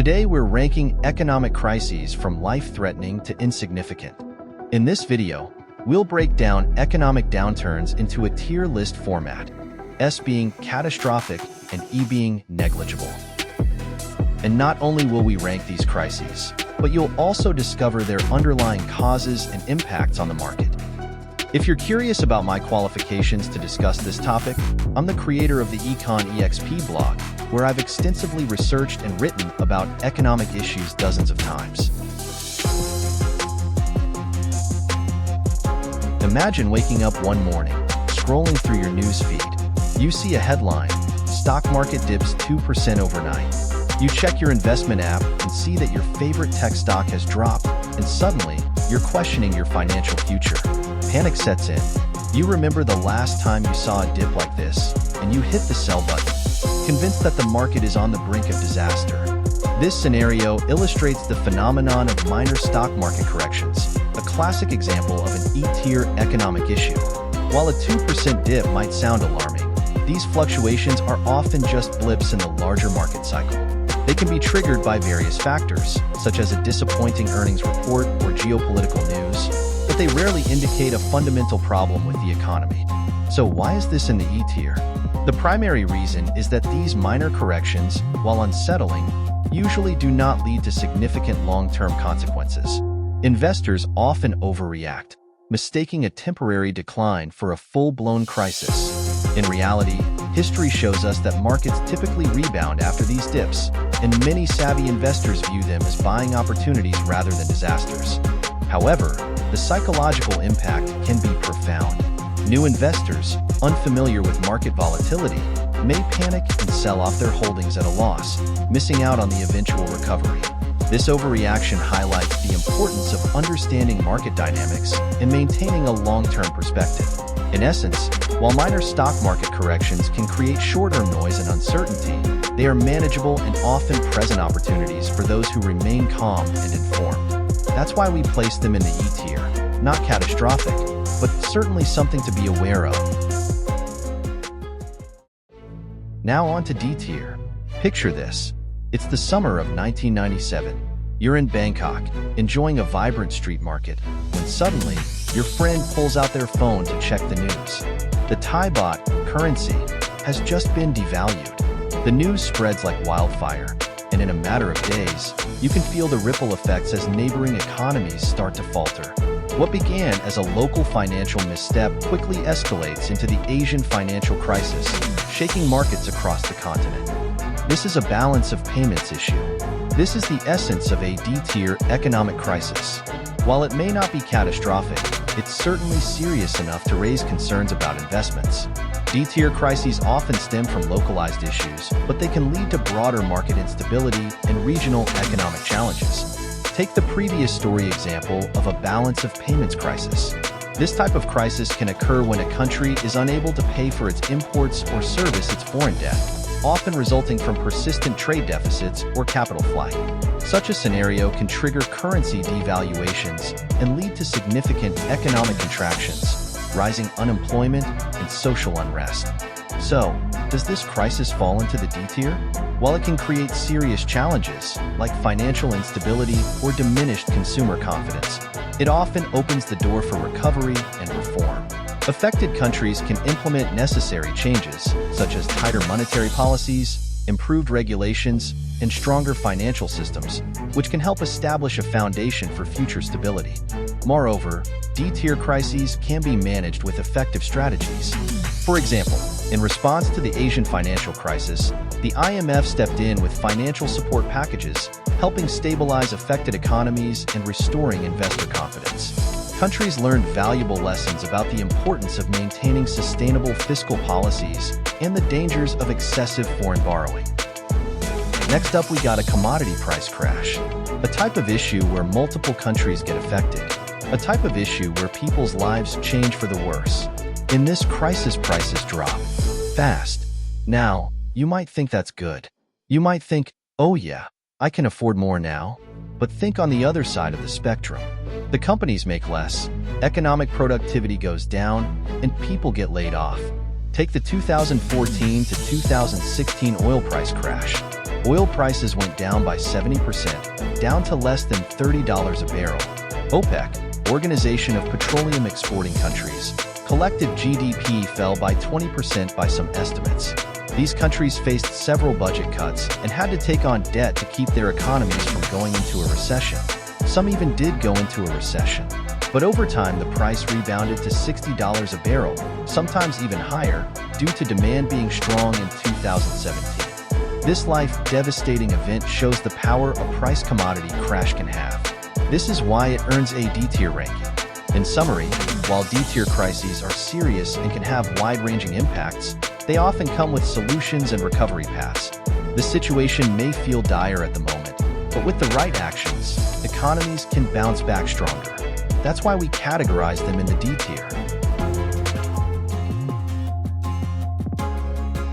Today we're ranking economic crises from life-threatening to insignificant. In this video, we'll break down economic downturns into a tier list format, S being catastrophic and E being negligible. And not only will we rank these crises, but you'll also discover their underlying causes and impacts on the market. If you're curious about my qualifications to discuss this topic, I'm the creator of the Econ Exp blog, where I've extensively researched and written about economic issues dozens of times. Imagine waking up one morning, scrolling through your news feed. You see a headline, stock market dips 2% overnight. You check your investment app and see that your favorite tech stock has dropped, and suddenly, you're questioning your financial future. Panic sets in. You remember the last time you saw a dip like this, and you hit the sell button, convinced that the market is on the brink of disaster. This scenario illustrates the phenomenon of minor stock market corrections, a classic example of an E-tier economic issue. While a 2% dip might sound alarming, these fluctuations are often just blips in the larger market cycle. They can be triggered by various factors, such as a disappointing earnings report or geopolitical news, but they rarely indicate a fundamental problem with the economy. So why is this in the E-tier? The primary reason is that these minor corrections, while unsettling, usually do not lead to significant long-term consequences. Investors often overreact, mistaking a temporary decline for a full-blown crisis. In reality, history shows us that markets typically rebound after these dips, and many savvy investors view them as buying opportunities rather than disasters. However, the psychological impact can be profound. New investors, unfamiliar with market volatility, may panic and sell off their holdings at a loss, missing out on the eventual recovery. This overreaction highlights the importance of understanding market dynamics and maintaining a long-term perspective. In essence, while minor stock market corrections can create short-term noise and uncertainty, they are manageable and often present opportunities for those who remain calm and informed. That's why we place them in the E-tier, not catastrophic, but certainly something to be aware of. Now on to D-tier. Picture this. It's the summer of 1997. You're in Bangkok, enjoying a vibrant street market, when suddenly, your friend pulls out their phone to check the news. The Thai baht currency has just been devalued. The news spreads like wildfire, and in a matter of days, you can feel the ripple effects as neighboring economies start to falter. What began as a local financial misstep quickly escalates into the Asian financial crisis, shaking markets across the continent. This is a balance of payments issue. This is the essence of a D-tier economic crisis. While it may not be catastrophic, it's certainly serious enough to raise concerns about investments. D-tier crises often stem from localized issues, but they can lead to broader market instability and regional economic challenges. Take the previous story example of a balance of payments crisis. This type of crisis can occur when a country is unable to pay for its imports or service its foreign debt, often resulting from persistent trade deficits or capital flight. Such a scenario can trigger currency devaluations and lead to significant economic contractions, rising unemployment, and social unrest. So, does this crisis fall into the D-tier? While it can create serious challenges, like financial instability or diminished consumer confidence, it often opens the door for recovery and reform. Affected countries can implement necessary changes, such as tighter monetary policies, improved regulations, and stronger financial systems, which can help establish a foundation for future stability. Moreover, D-tier crises can be managed with effective strategies. For example, in response to the Asian financial crisis, the IMF stepped in with financial support packages, helping stabilize affected economies and restoring investor confidence. Countries learned valuable lessons about the importance of maintaining sustainable fiscal policies and the dangers of excessive foreign borrowing. Next up, we got a commodity price crash, a type of issue where multiple countries get affected, a type of issue where people's lives change for the worse. In this crisis, prices drop fast. Now, you might think that's good. You might think, oh yeah, I can afford more now. But think on the other side of the spectrum. The companies make less, economic productivity goes down, and people get laid off. Take the 2014 to 2016 oil price crash. Oil prices went down by 70%, down to less than $30 a barrel. OPEC, Organization of Petroleum Exporting Countries, collective GDP fell by 20% by some estimates. These countries faced several budget cuts and had to take on debt to keep their economies from going into a recession. Some even did go into a recession. But over time, the price rebounded to $60 a barrel, sometimes even higher, due to demand being strong in 2017. This life-devastating event shows the power a price commodity crash can have. This is why it earns a D-tier ranking. In summary, while D-tier crises are serious and can have wide-ranging impacts, they often come with solutions and recovery paths. The situation may feel dire at the moment, but with the right actions, economies can bounce back stronger. That's why we categorize them in the D-tier.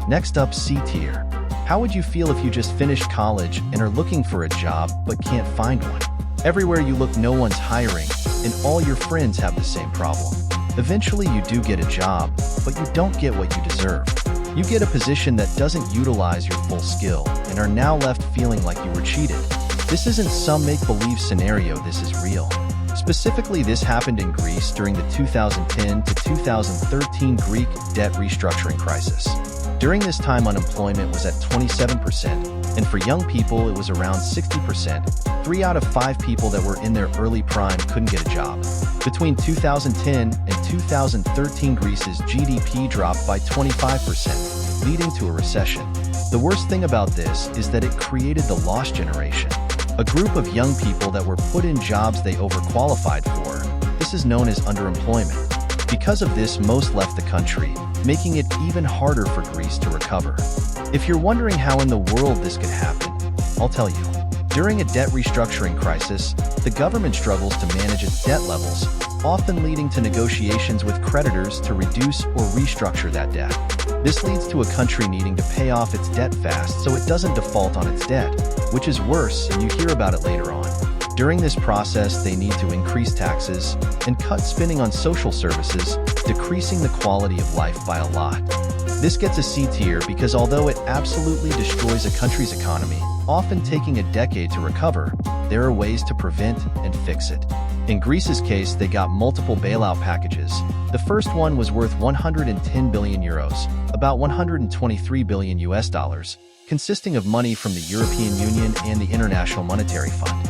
Next up, C-tier. How would you feel if you just finished college and are looking for a job but can't find one? Everywhere you look, no one's hiring, and all your friends have the same problem. Eventually, you do get a job, but you don't get what you deserve. You get a position that doesn't utilize your full skill and are now left feeling like you were cheated. This isn't some make-believe scenario, this is real. Specifically, this happened in Greece during the 2010 to 2013 Greek debt restructuring crisis. During this time, unemployment was at 27%, and for young people, it was around 60%. 3 out of 5 people that were in their early prime couldn't get a job. Between 2010 and 2013, Greece's GDP dropped by 25%, leading to a recession. The worst thing about this is that it created the lost generation, a group of young people that were put in jobs they overqualified for. This is known as underemployment. Because of this, most left the country, making it even harder for Greece to recover. If you're wondering how in the world this could happen, I'll tell you. During a debt restructuring crisis, the government struggles to manage its debt levels, often leading to negotiations with creditors to reduce or restructure that debt. This leads to a country needing to pay off its debt fast so it doesn't default on its debt, which is worse, and you hear about it later on. During this process, they need to increase taxes and cut spending on social services, decreasing the quality of life by a lot. This gets a C tier because although it absolutely destroys a country's economy, often taking a decade to recover, there are ways to prevent and fix it. In Greece's case, they got multiple bailout packages. The first one was worth 110 billion euros, about 123 billion US dollars, consisting of money from the European Union and the International Monetary Fund.